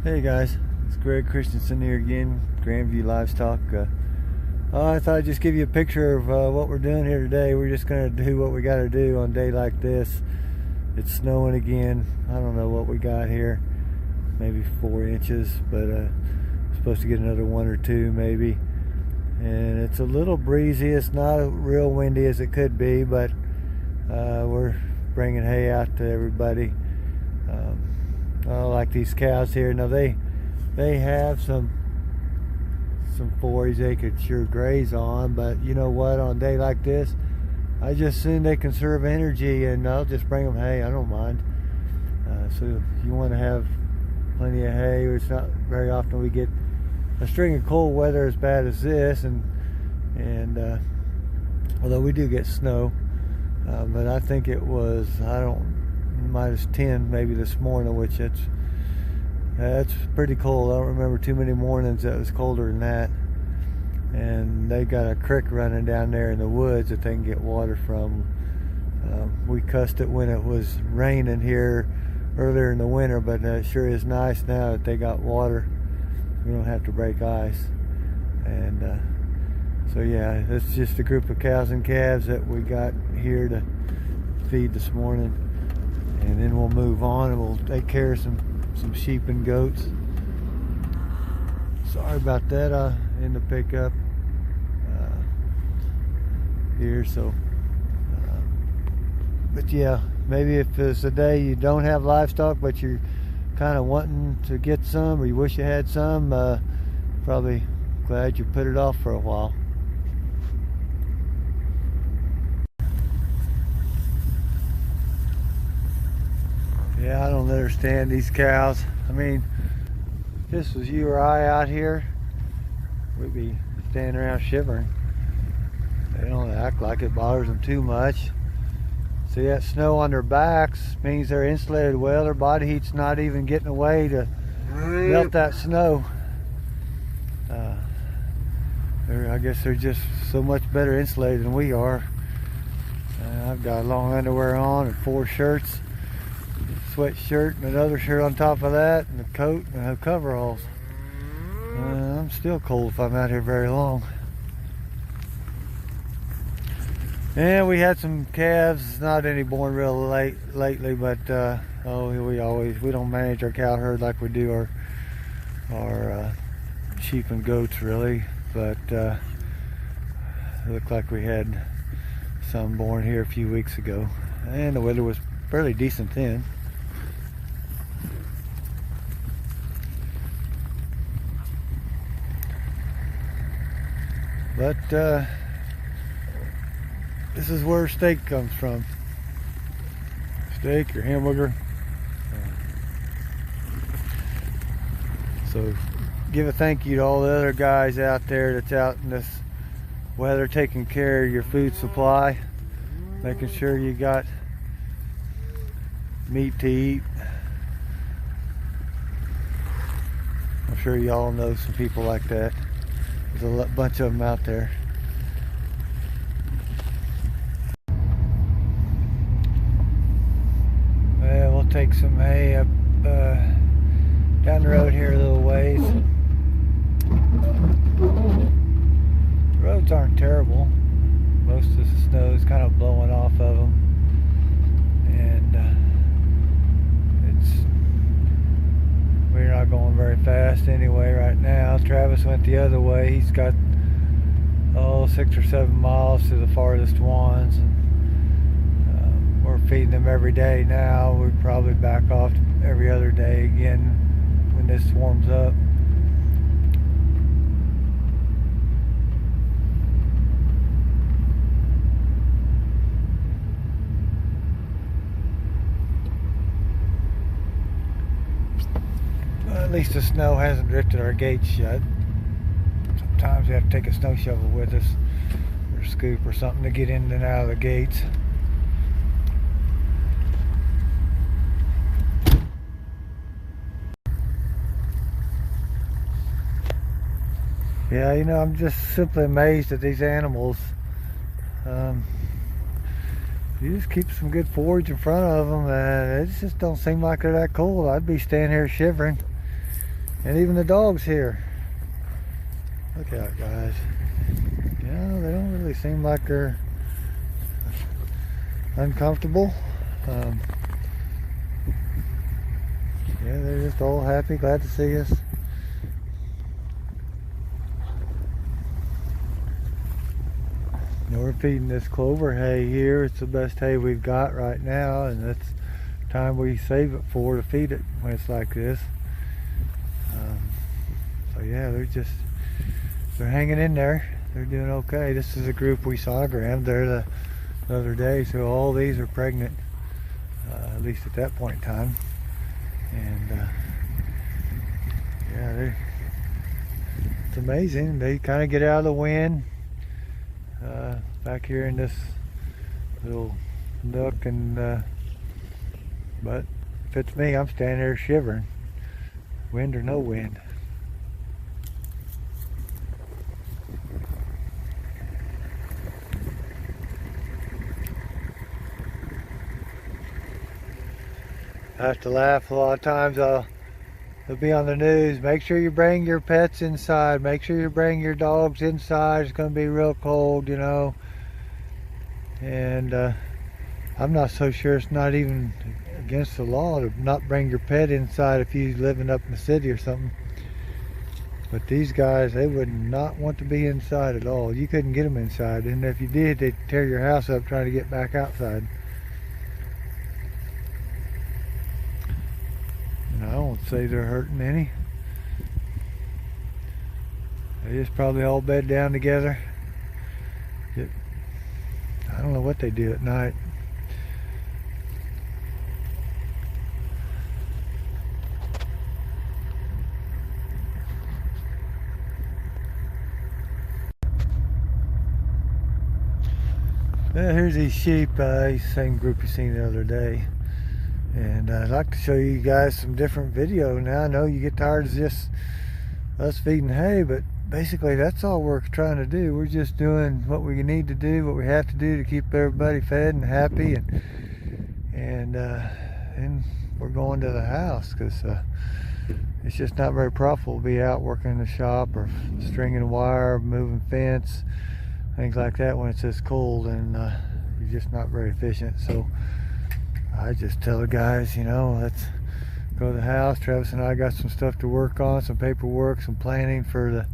Hey guys, it's Greg Christensen here again, Grandview Livestock. I thought I'd just give you a picture of what we're doing here today. We're just going to do what we got to do on a day like this. It's snowing again. I don't know what we got here, maybe 4 inches, but supposed to get another 1 or 2 maybe. And it's a little breezy. It's not as real windy as it could be, but we're bringing hay out to everybody. I like these cows here. Now they have some forage they could sure graze on, but you know what, on a day like this I just assume they conserve energy, and I'll just bring them hay. I don't mind. So if you want to have plenty of hay, it's not very often we get a string of cold weather as bad as this, and although we do get snow, but I think it was, I don't, -10 maybe this morning, which that's pretty cold. I don't remember too many mornings that was colder than that. And they got a creek running down there in the woods that they can get water from. We cussed it when it was raining here earlier in the winter, but it sure is nice now that they got water. We don't have to break ice. And so yeah, it's just a group of cows and calves that we got here to feed this morning. And then we'll move on and we'll take care of some sheep and goats. Sorry about that in the pickup here. So but yeah, maybe if it's a day you don't have livestock but you're kind of wanting to get some, or you wish you had some, probably glad you put it off for a while. Yeah, I don't understand these cows. I mean, if this was you or I out here, we'd be standing around shivering. They don't act like it bothers them too much. See, that snow on their backs means they're insulated well. Their body heat's not even getting away to melt that snow. I guess they're just so much better insulated than we are. I've got long underwear on and 4 shirts. Sweatshirt and another shirt on top of that, and a coat and coveralls. I'm still cold if I'm out here very long. And we had some calves, not any born real late lately, but we don't manage our cow herd like we do our sheep and goats really, but it looked like we had some born here a few weeks ago, and the weather was fairly decent then. But this is where steak comes from. Steak or hamburger. So give a thank you to all the other guys out there that's out in this weather taking care of your food supply, making sure you got meat to eat. I'm sure you all know some people like that. There's a bunch of them out there. Well, we'll take some hay up down the road here a little ways. The roads aren't terrible. Most of the snow is kind of blowing off of them, and we're not going very fast anyway right now. Travis went the other way. He's got 6 or 7 miles to the farthest ones, and we're feeding them every day now. We'd probably back off every other day again when this warms up. At least the snow hasn't drifted our gates shut. Sometimes we have to take a snow shovel with us, or a scoop or something, to get in and out of the gates. Yeah, you know, I'm just simply amazed at these animals. You just keep some good forage in front of them, and it just don't seem like they're that cold. I'd be standing here shivering. And even the dogs here. Look out, guys. You know, they don't really seem like they're uncomfortable. Yeah, they're just all happy, glad to see us. We're feeding this clover hay here. It's the best hay we've got right now, and that's the time we save it for to feed it when it's like this. So yeah, they're hanging in there. They're doing okay. This is a group we sonogrammed there the other day, so all these are pregnant, at least at that point in time. And yeah, it's amazing. They kind of get out of the wind back here in this little nook, and but if it's me, I'm standing there shivering, wind or no wind. I have to laugh a lot of times. They'll be on the news. Make sure you bring your pets inside. Make sure you bring your dogs inside. It's going to be real cold, you know. And I'm not so sure it's not even against the law to not bring your pet inside if you're living up in the city or something. But these guys, they would not want to be inside at all. You couldn't get them inside. And if you did, they'd tear your house up trying to get back outside. I won't say they're hurting any. They just probably all bed down together. I don't know what they do at night. Here's these sheep, same group you seen the other day. And I'd like to show you guys some different video now. I know you get tired of just us feeding hay, but basically that's all we're trying to do. We're just doing what we need to do, what we have to do to keep everybody fed and happy, and then we're going to the house, because it's just not very profitable to be out working in the shop or stringing wire, moving fence, things like that when it's this cold, and you're just not very efficient. So I just tell the guys, you know, let's go to the house. Travis and I got some stuff to work on, some paperwork, some planning for the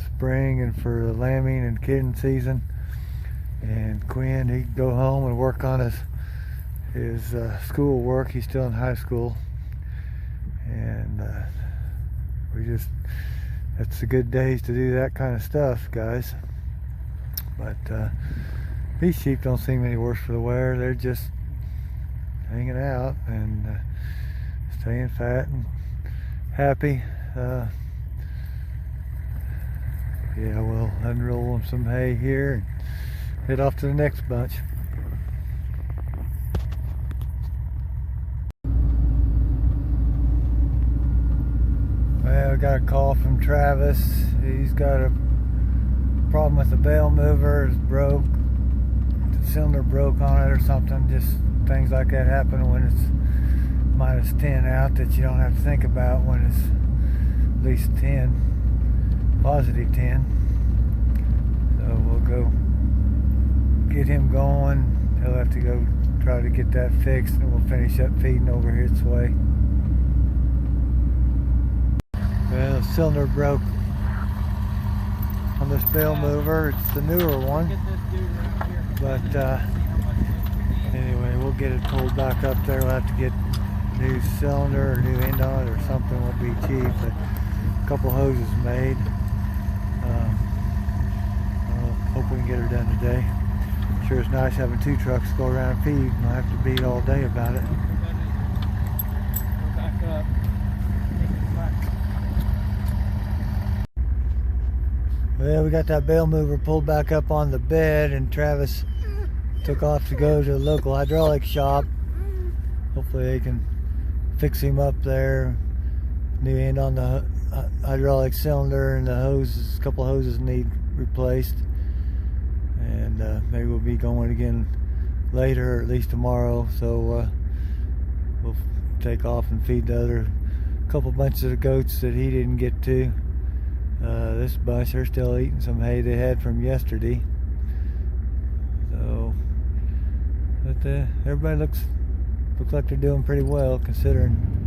spring and for the lambing and kidding season. And Quinn, he'd go home and work on his school work. He's still in high school. And that's the good days to do that kind of stuff, guys. But these sheep don't seem any worse for the wear. They're just hanging out and staying fat and happy. Yeah, we'll unroll them some hay here and head off to the next bunch. Well, we got a call from Travis. He's got a problem with the bale mover. It's broke. The cylinder broke on it or something. Just things like that happen when it's minus 10 out that you don't have to think about when it's at least 10, positive 10. So we'll go get him going. He'll have to go try to get that fixed, and we'll finish up feeding over here this way. Well, the cylinder broke on this bale mover. It's the newer one, but anyway, we'll get it pulled back up there. We'll have to get a new cylinder or new end on it or something. Won't be cheap, but a couple hoses made. Hope we can get her done today. Sure, it's nice having two trucks to go around and feed. I'll have to beat all day about it. Well, we got that bale mover pulled back up on the bed, and Travis took off to go to the local hydraulic shop. Hopefully they can fix him up there. New end on the hydraulic cylinder, and the hoses, a couple hoses need replaced. And maybe we'll be going again later, or at least tomorrow. So we'll take off and feed the other couple bunches of goats that he didn't get to. This bunch, they're still eating some hay they had from yesterday. So, but everybody looks like they're doing pretty well considering.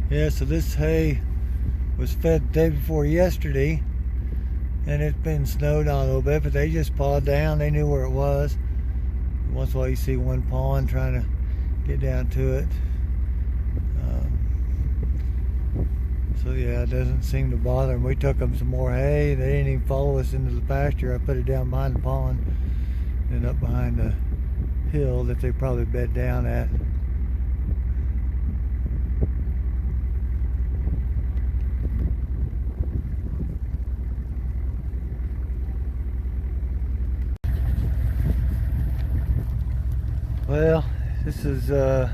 Yeah, so this hay was fed the day before yesterday, and it's been snowed on a little bit, but they just pawed down. They knew where it was. Once in a while you see one pawing trying to get down to it. So yeah, it doesn't seem to bother them. We took them some more hay. They didn't even follow us into the pasture. I put it down behind the pond and up behind the hill that they probably bed down at. Well, this is, I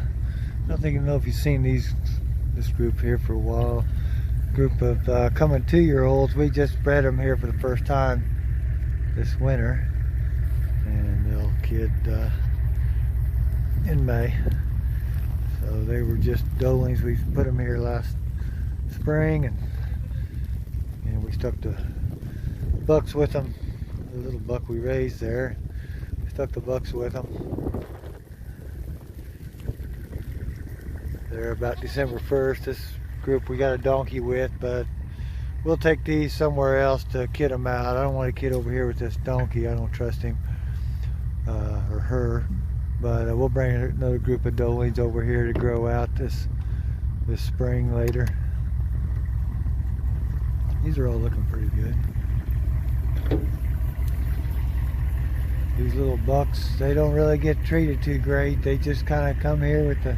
don't even know if you've seen this group here for a while. Group of coming 2-year-olds. We just bred them here for the first time this winter. And the little kid in May. So they were just dolings. We put them here last spring, and we stuck the bucks with them. The little buck we raised there. We stuck the bucks with them. They're about December 1st. This group we got a donkey with, but we'll take these somewhere else to kid them out. I don't want to kid over here with this donkey. I don't trust him or her. But we'll bring another group of dolings over here to grow out this spring later. These are all looking pretty good. These little bucks, they don't really get treated too great. They just kind of come here with the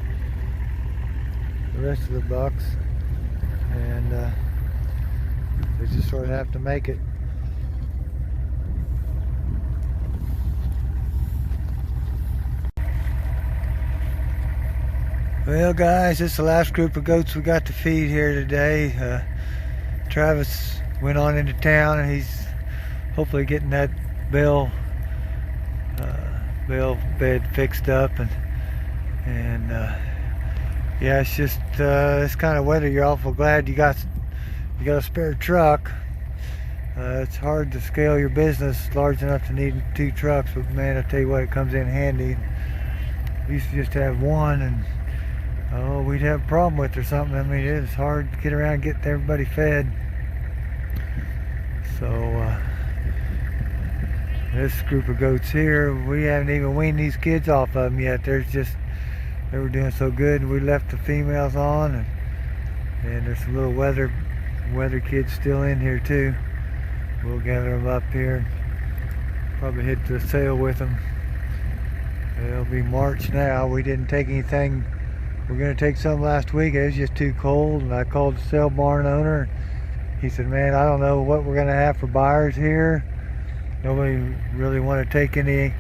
rest of the bucks, and they just sort of have to make it. Well guys, this is the last group of goats we got to feed here today. Travis went on into town and he's hopefully getting that bale bed fixed up, and yeah, it's just this kind of weather. You're awful glad you got a spare truck. It's hard to scale your business large enough to need 2 trucks, but man, I tell you what, it comes in handy. We used to just have one, and we'd have a problem with or something. I mean, it's hard to get around and get everybody fed. So this group of goats here, we haven't even weaned these kids off of them yet. They were doing so good, and we left the females on, and there's some little weather kids still in here too. We'll gather them up here, probably hit the sale with them. It'll be March now. We didn't take anything. We were going to take some last week. It was just too cold, and I called the sale barn owner. He said, man, I don't know what we're going to have for buyers here. Nobody really want to take any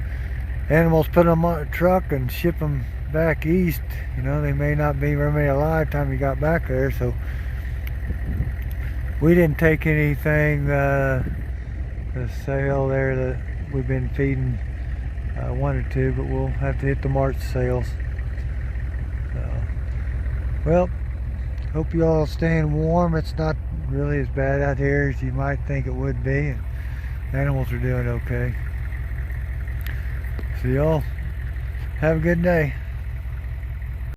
animals, put them on a truck and ship them back east. You know, they may not be very many alive time you got back there, so we didn't take anything the sale there that we've been feeding. One or two, but we'll have to hit the March sales. So, well, hope you all staying warm. It's not really as bad out here as you might think it would be. Animals are doing okay. So y'all have a good day.